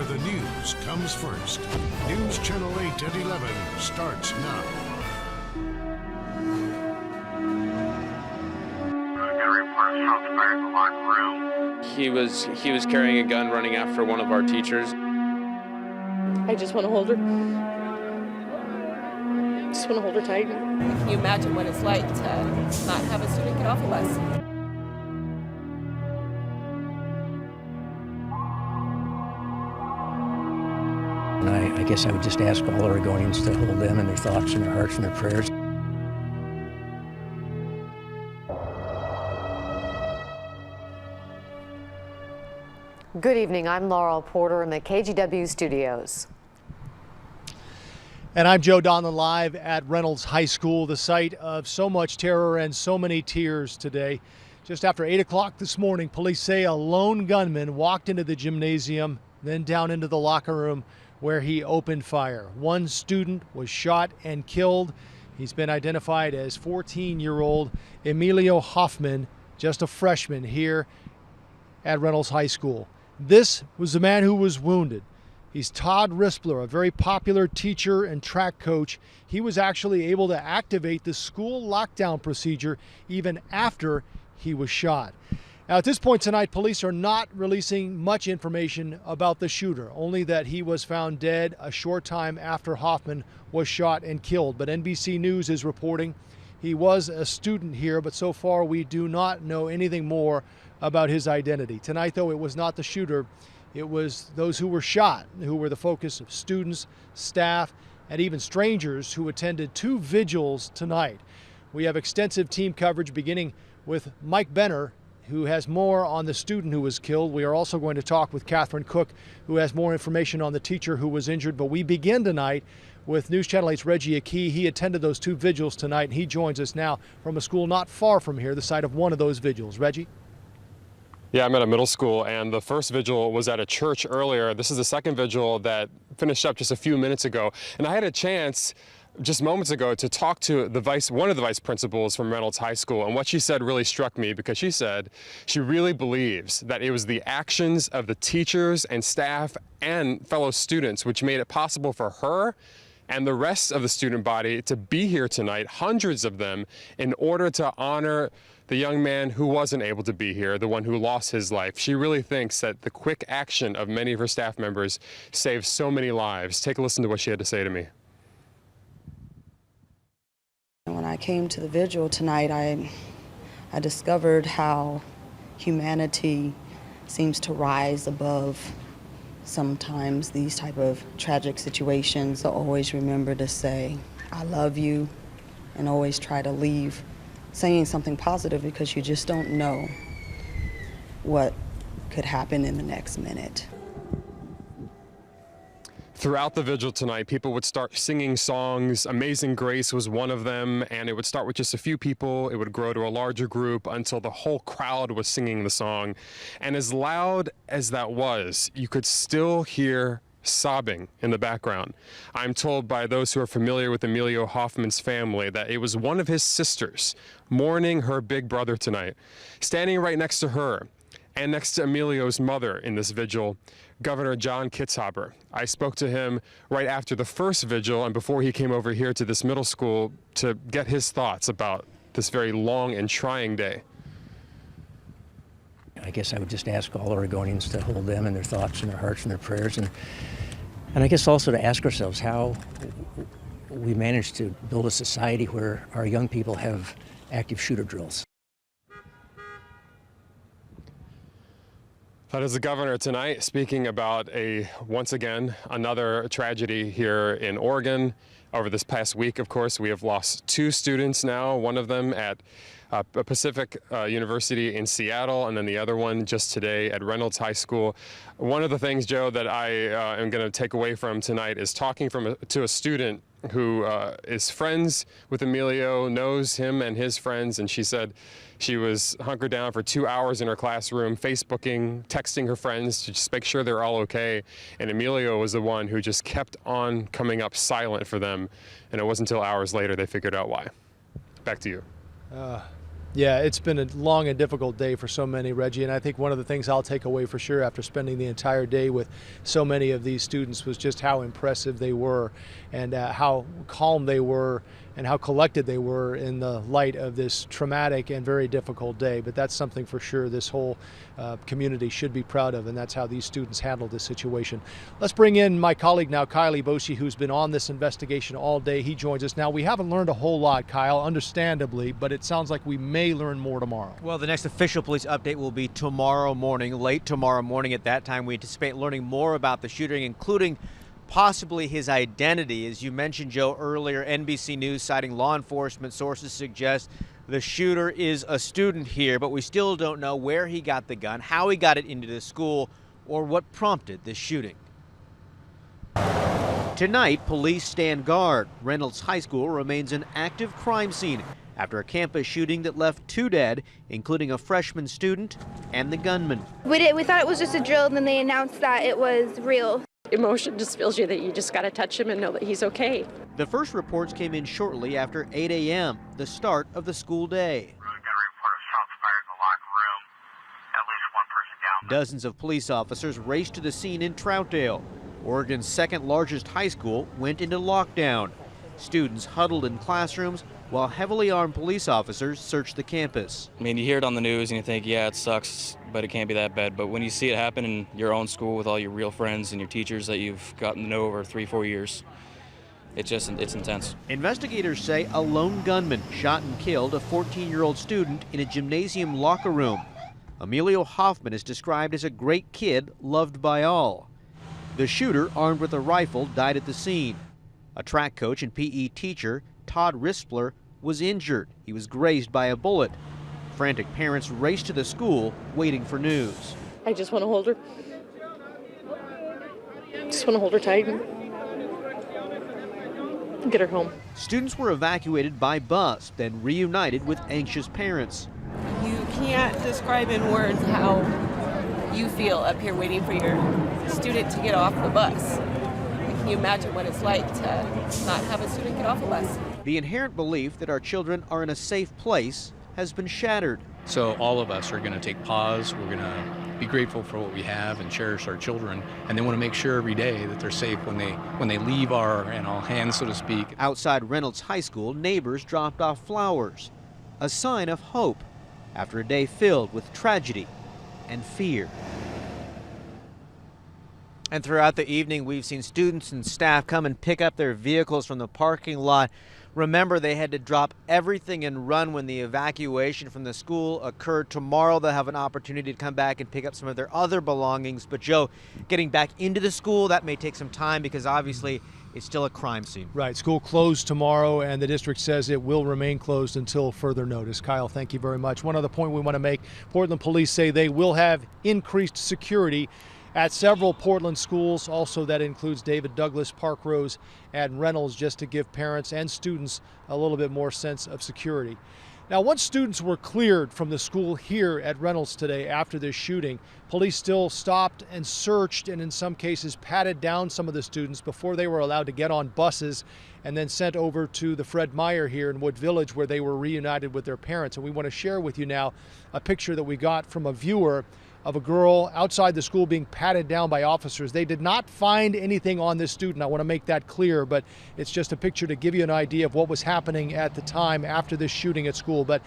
the news comes first. News Channel 8 at 11 starts now. He was carrying a gun, running after one of our teachers. I just want to hold her. Just want to hold her tight. Can you imagine what it's like to not have a student get off a bus? And I guess I would just ask all Oregonians to hold them in their thoughts and their hearts and their prayers. Good evening. I'm Laurel Porter in the KGW studios. And I'm Joe Donlin, live at Reynolds High School, the site of so much terror and so many tears today. Just after 8 o'clock this morning, police say a lone gunman walked into the gymnasium, then down into the locker room where he opened fire. One student was shot and killed. He's been identified as 14-year-old Emilio Hoffman, just a freshman here at Reynolds High School. This was the man who was wounded. He's Todd Rispler, a very popular teacher and track coach. He was actually able to activate the school lockdown procedure even after he was shot. Now, at this point tonight, police are not releasing much information about the shooter, only that he was found dead a short time after Hoffman was shot and killed. But NBC News is reporting he was a student here, but so far we do not know anything more about his identity. Tonight, though, it was not the shooter. It was those who were shot, who were the focus of students, staff, and even strangers who attended 2 vigils tonight. We have extensive team coverage beginning with Mike Benner, who has more on the student who was killed. We are also going to talk with Catherine Cook, who has more information on the teacher who was injured. But we begin tonight with News Channel 8's Reggie Akey. He attended those 2 vigils tonight, and he joins us now from a school not far from here, the site of one of those vigils. Reggie? Yeah, I'm at a middle school, and the first vigil was at a church earlier. This is the second vigil that finished up just a few minutes ago. And I had a chance just moments ago to talk to one of the vice principals from Reynolds High School, and what she said really struck me, because she said she really believes that it was the actions of the teachers and staff and fellow students which made it possible for her and the rest of the student body to be here tonight, hundreds of them, in order to honor the young man who wasn't able to be here, the one who lost his life. She really thinks that the quick action of many of her staff members saved so many lives. Take a listen to what she had to say to me. When I came to the vigil tonight, I discovered how humanity seems to rise above sometimes these type of tragic situations. So always remember to say, I love you, and always try to leave saying something positive, because you just don't know what could happen in the next minute. Throughout the vigil tonight, people would start singing songs. Amazing Grace was one of them, and it would start with just a few people. It would grow to a larger group until the whole crowd was singing the song. And as loud as that was, you could still hear sobbing in the background. I'm told by those who are familiar with Emilio Hoffman's family that it was one of his sisters mourning her big brother tonight. Standing right next to her and next to Emilio's mother in this vigil, Governor John Kitzhaber. I spoke to him right after the first vigil and before he came over here to this middle school to get his thoughts about this very long and trying day. I guess I would just ask all Oregonians to hold them in their thoughts and their hearts and their prayers. And I guess also to ask ourselves how we managed to build a society where our young people have active shooter drills. That is the governor tonight speaking about once again, another tragedy here in Oregon. Over this past week, of course, we have lost 2 students now, one of them at Pacific University in Seattle, and then the other one just today at Reynolds High School. One of the things, Joe, that I am going to take away from tonight is talking to a student who is friends with Emilio, knows him and his friends, and she said she was hunkered down for 2 hours in her classroom, Facebooking, texting her friends to just make sure they're all okay. And Emilio was the one who just kept on coming up silent for them. And it wasn't until hours later they figured out why. Back to you. Yeah, it's been a long and difficult day for so many, Reggie, and I think one of the things I'll take away for sure after spending the entire day with so many of these students was just how impressive they were and how calm they were and how collected they were in the light of this traumatic and very difficult day. But that's something for sure this whole community should be proud of, and that's how these students handled this situation. Let's bring in my colleague now, Kyle Boshi, who's been on this investigation all day. He joins us now. We haven't learned a whole lot, Kyle, understandably, but it sounds like we may learn more tomorrow. Well, the next official police update will be tomorrow morning, late tomorrow morning. At that time, we anticipate learning more about the shooting, including possibly his identity. As you mentioned, Joe, earlier, NBC News citing law enforcement sources suggest the shooter is a student here, but we still don't know where he got the gun, how he got it into the school, or what prompted this shooting. Tonight, police stand guard. Reynolds High School remains an active crime scene after a campus shooting that left 2 dead, including a freshman student and the gunman. We thought it was just a drill, and then they announced that it was real. Emotion just feels you that you just got to touch him and know that he's okay. The first reports came in shortly after 8 a.m., the start of the school day. Dozens of police officers raced to the scene in Troutdale. Oregon's second largest high school went into lockdown. Students huddled in classrooms while heavily armed police officers searched the campus. I mean, you hear it on the news and you think, yeah, it sucks, but it can't be that bad. But when you see it happen in your own school with all your real friends and your teachers that you've gotten to know over 3-4 years, it's intense. Investigators say a lone gunman shot and killed a 14-year-old student in a gymnasium locker room. Emilio Hoffman is described as a great kid loved by all. The shooter, armed with a rifle, died at the scene. A track coach and PE teacher, Todd Rispler, was injured. He was grazed by a bullet. Frantic parents raced to the school, waiting for news. I just want to hold her. Just want to hold her tight and get her home. Students were evacuated by bus, then reunited with anxious parents. You can't describe in words how you feel up here waiting for your student to get off the bus. Can you imagine what it's like to not have a student get off a bus? The inherent belief that our children are in a safe place has been shattered. So all of us are going to take pause. We're going to be grateful for what we have and cherish our children, and they want to make sure every day that they're safe when they leave our hands, so to speak. Outside Reynolds High School, neighbors dropped off flowers, a sign of hope after a day filled with tragedy and fear. And throughout the evening, we've seen students and staff come and pick up their vehicles from the parking lot. Remember, they had to drop everything and run when the evacuation from the school occurred. Tomorrow, they'll have an opportunity to come back and pick up some of their other belongings. But, Joe, getting back into the school, that may take some time because obviously it's still a crime scene. Right. School closed tomorrow, and the district says it will remain closed until further notice. Kyle, thank you very much. One other point we want to make, Portland police say they will have increased security at several Portland schools. Also, that includes David Douglas, Park Rose, and Reynolds, just to give parents and students a little bit more sense of security. Now, once students were cleared from the school here at Reynolds today after this shooting, police still stopped and searched and in some cases patted down some of the students before they were allowed to get on buses and then sent over to the Fred Meyer here in Wood Village, where they were reunited with their parents. And we want to share with you now a picture that we got from a viewer of a girl outside the school being patted down by officers. They did not find anything on this student. I want to make that clear, but it's just a picture to give you an idea of what was happening at the time after this shooting at school. But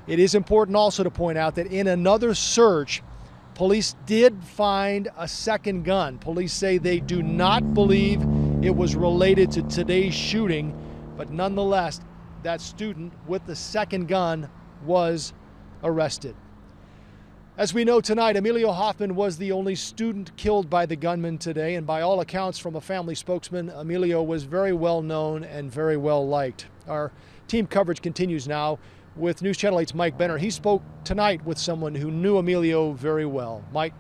it is important also to point out that in another search, police did find a second gun. Police say they do not believe it was related to today's shooting, but nonetheless, that student with the second gun was arrested. As we know tonight, Emilio Hoffman was the only student killed by the gunman today, and by all accounts from a family spokesman, Emilio was very well known and very well liked. Our team coverage continues now with News Channel 8's Mike Benner. He spoke tonight with someone who knew Emilio very well. Mike?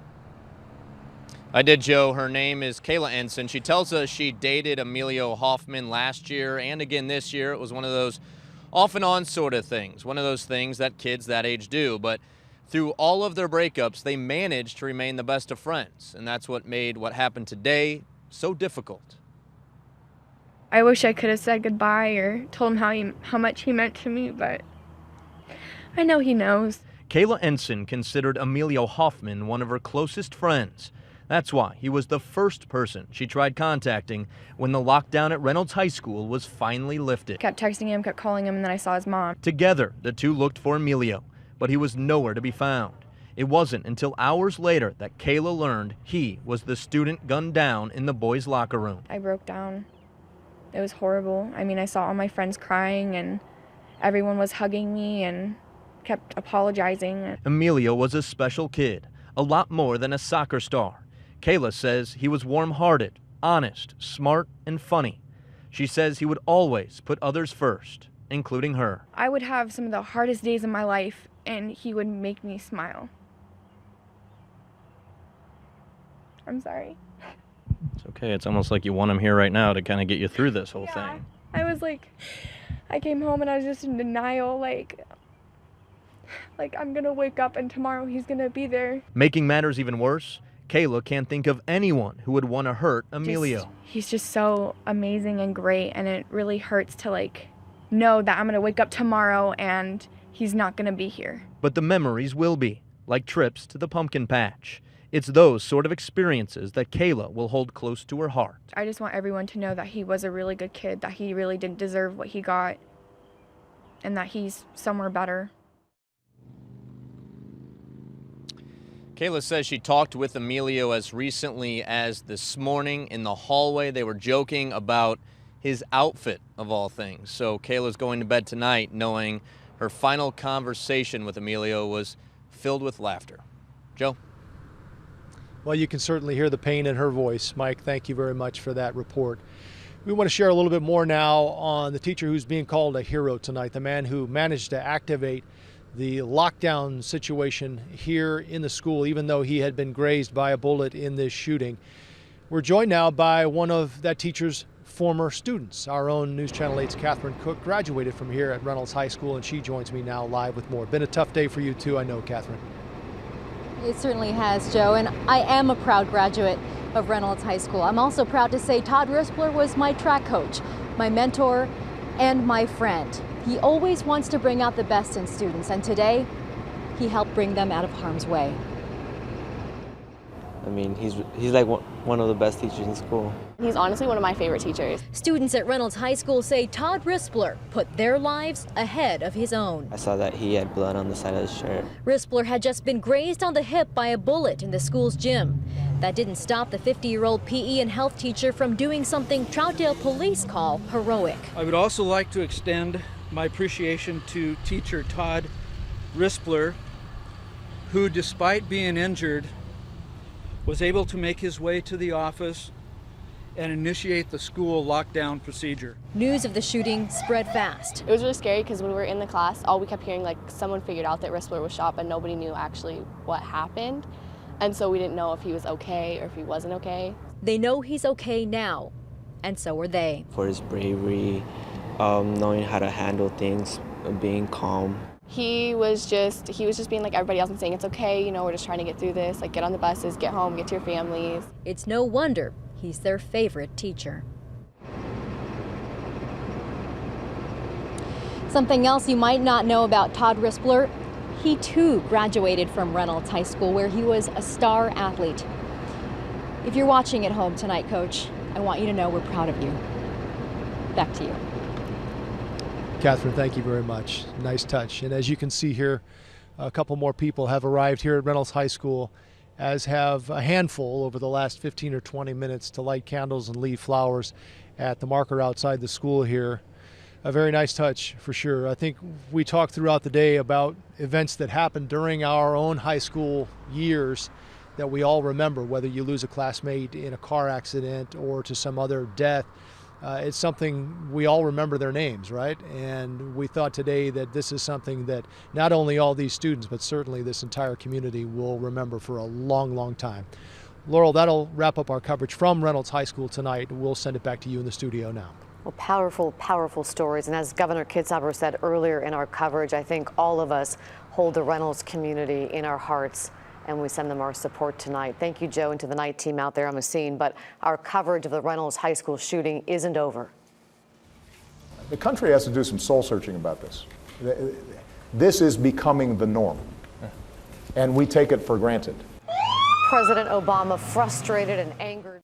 I did, Joe. Her name is Kayla Ensign. She tells us she dated Emilio Hoffman last year and again this year. It was one of those off and on sort of things, one of those things that kids that age do. But through all of their breakups, they managed to remain the best of friends, and that's what made what happened today so difficult. I wish I could have said goodbye or told him how much he meant to me, but I know he knows. Kayla Ensign considered Emilio Hoffman one of her closest friends. That's why he was the first person she tried contacting when the lockdown at Reynolds High School was finally lifted. Kept texting him, kept calling him, and then I saw his mom. Together, the two looked for Emilio, but he was nowhere to be found. It wasn't until hours later that Kayla learned he was the student gunned down in the boys' locker room. I broke down. It was horrible. I mean, I saw all my friends crying and everyone was hugging me and kept apologizing. Emilio was a special kid, a lot more than a soccer star. Kayla says he was warm-hearted, honest, smart, and funny. She says he would always put others first, including her. I would have some of the hardest days of my life and he would make me smile. I'm sorry. It's okay. It's almost like you want him here right now to kind of get you through this whole thing. I was like, I came home and I was just in denial, like I'm gonna wake up and tomorrow he's gonna be there. Making matters even worse, Kayla can't think of anyone who would want to hurt Emilio. He's just so amazing and great, and it really hurts to know that I'm gonna wake up tomorrow and he's not gonna be here. But the memories will be, like trips to the pumpkin patch. It's those sort of experiences that Kayla will hold close to her heart. I just want everyone to know that he was a really good kid, that he really didn't deserve what he got, and that he's somewhere better. Kayla says she talked with Emilio as recently as this morning in the hallway. They were joking about his outfit, of all things. So Kayla's going to bed tonight knowing her final conversation with Emilio was filled with laughter. Joe? Well, you can certainly hear the pain in her voice. Mike, thank you very much for that report. We want to share a little bit more now on the teacher who's being called a hero tonight, the man who managed to activate the lockdown situation here in the school, even though he had been grazed by a bullet in this shooting. We're joined now by one of that teacher's former students. Our own News Channel 8's Catherine Cook graduated from here at Reynolds High School, and she joins me now live with more. Been a tough day for you too, I know, Catherine. It certainly has, Joe, and I am a proud graduate of Reynolds High School. I'm also proud to say Todd Rispler was my track coach, my mentor, and my friend. He always wants to bring out the best in students, and today he helped bring them out of harm's way. I mean, he's like one of the best teachers in school. He's honestly one of my favorite teachers. Students at Reynolds High School say Todd Rispler put their lives ahead of his own. I saw that he had blood on the side of his shirt. Rispler had just been grazed on the hip by a bullet in the school's gym. That didn't stop the 50-year-old PE and health teacher from doing something Troutdale police call heroic. I would also like to extend my appreciation to teacher Todd Rispler, who, despite being injured, was able to make his way to the office and initiate the school lockdown procedure. News of the shooting spread fast. It was really scary because when we were in the class, all we kept hearing, someone figured out that Rispler was shot, but nobody knew actually what happened. And so we didn't know if he was okay or if he wasn't okay. They know he's okay now, and so are they. For his bravery, knowing how to handle things, being calm. He was just being like everybody else and saying, it's okay, we're just trying to get through this, get on the buses, get home, get to your families. It's no wonder he's their favorite teacher. Something else you might not know about Todd Rispler, he too graduated from Reynolds High School, where he was a star athlete. If you're watching at home tonight, Coach, I want you to know we're proud of you. Back to you. Catherine, thank you very much. Nice touch. And as you can see here, a couple more people have arrived here at Reynolds High School, as have a handful over the last 15 or 20 minutes to light candles and leave flowers at the marker outside the school here. A very nice touch for sure. I think we talked throughout the day about events that happened during our own high school years that we all remember, whether you lose a classmate in a car accident or to some other death. It's something we all remember their names, right? And we thought today that this is something that not only all these students, but certainly this entire community will remember for a long, long time. Laurel, that'll wrap up our coverage from Reynolds High School tonight. We'll send it back to you in the studio now. Well, powerful, powerful stories. And as Governor Kitzhaber said earlier in our coverage, I think all of us hold the Reynolds community in our hearts, and we send them our support tonight. Thank you, Joe, and to the night team out there on the scene. But our coverage of the Reynolds High School shooting isn't over. The country has to do some soul searching about this. This is becoming the norm, and we take it for granted. President Obama frustrated and angry.